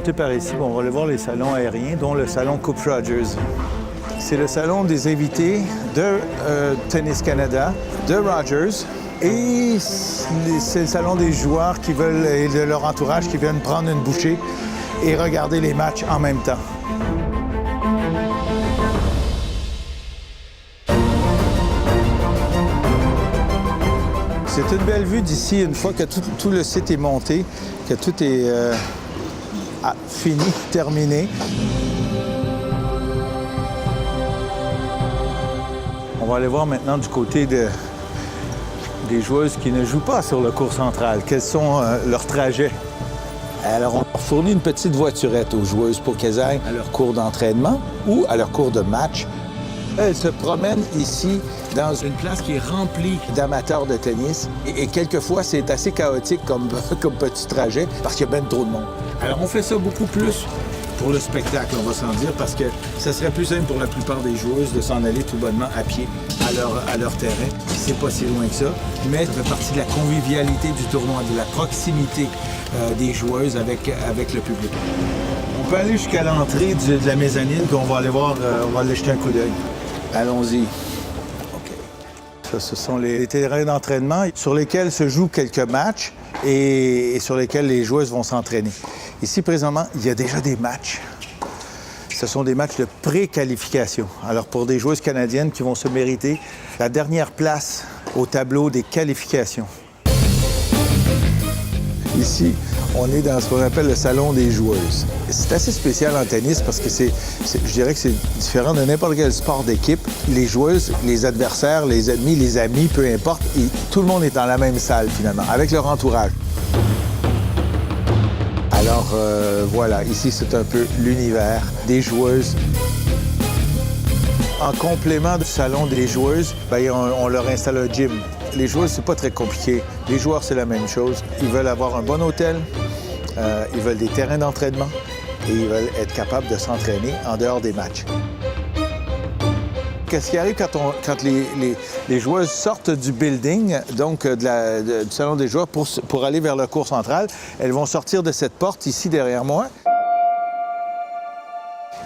monter par ici, on va aller voir les salons aériens, dont le salon Coupe Rogers. C'est le salon des invités de Tennis Canada, de Rogers, et c'est le salon des joueurs qui veulent, et de leur entourage qui viennent prendre une bouchée et regarder les matchs en même temps. C'est une belle vue d'ici, une fois que tout le site est monté, que tout est fini, terminé. On va aller voir maintenant du côté des joueuses qui ne jouent pas sur le court central. Quels sont leurs trajets? Alors, on fournit une petite voiturette aux joueuses pour qu'elles aillent à leur cours d'entraînement ou à leur cours de match. Elles se promènent ici dans une place qui est remplie d'amateurs de tennis. Et quelquefois, c'est assez chaotique comme petit trajet parce qu'il y a bien trop de monde. Alors, on fait ça beaucoup plus pour le spectacle, on va s'en dire, parce que ça serait plus simple pour la plupart des joueuses de s'en aller tout bonnement à pied à leur terrain. C'est pas si loin que ça, mais ça fait partie de la convivialité du tournoi, de la proximité des joueuses avec le public. On peut aller jusqu'à l'entrée de la mezzanine, puis on va aller voir, on va aller jeter un coup d'œil. Allons-y. OK. Ça, ce sont les terrains d'entraînement sur lesquels se jouent quelques matchs et sur lesquels les joueuses vont s'entraîner. Ici, présentement, il y a déjà des matchs. Ce sont des matchs de pré-qualification. Alors, pour des joueuses canadiennes qui vont se mériter la dernière place au tableau des qualifications. Ici, on est dans ce qu'on appelle le salon des joueuses. C'est assez spécial en tennis parce que je dirais que c'est différent de n'importe quel sport d'équipe. Les joueuses, les adversaires, les ennemis, les amis, peu importe, tout le monde est dans la même salle finalement, avec leur entourage. Alors voilà, ici c'est un peu l'univers des joueuses. En complément du salon des joueuses, on leur installe un gym. Les joueuses, c'est pas très compliqué. Les joueurs, c'est la même chose. Ils veulent avoir un bon hôtel, ils veulent des terrains d'entraînement et ils veulent être capables de s'entraîner en dehors des matchs. Qu'est-ce qui arrive quand les joueuses sortent du building, donc du salon des joueurs, pour aller vers le cours central? Elles vont sortir de cette porte ici derrière moi.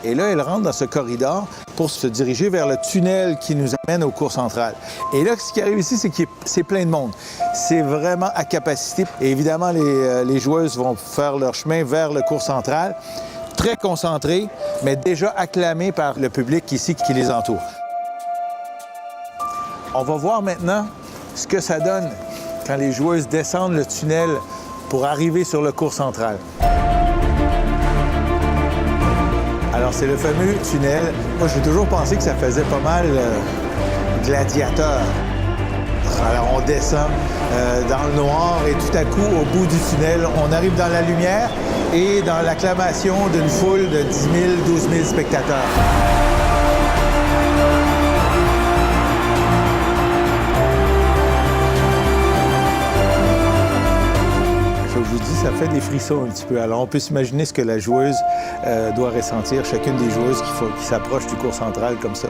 Et là, elles rentrent dans ce corridor pour se diriger vers le tunnel qui nous amène au cours central. Et là, ce qui arrive ici, c'est que c'est plein de monde. C'est vraiment à capacité. Et évidemment, les joueuses vont faire leur chemin vers le cours central, très concentrées, mais déjà acclamées par le public ici qui les entoure. On va voir maintenant ce que ça donne quand les joueuses descendent le tunnel pour arriver sur le cours central. Alors, c'est le fameux tunnel. Moi, j'ai toujours pensé que ça faisait pas mal gladiateur. Alors, on descend dans le noir et tout à coup, au bout du tunnel, on arrive dans la lumière et dans l'acclamation d'une foule de 10 000, 12 000 spectateurs. Je vous dis, ça fait des frissons un petit peu. Alors, on peut s'imaginer ce que la joueuse doit ressentir, chacune des joueuses qui s'approchent du cours central comme ça.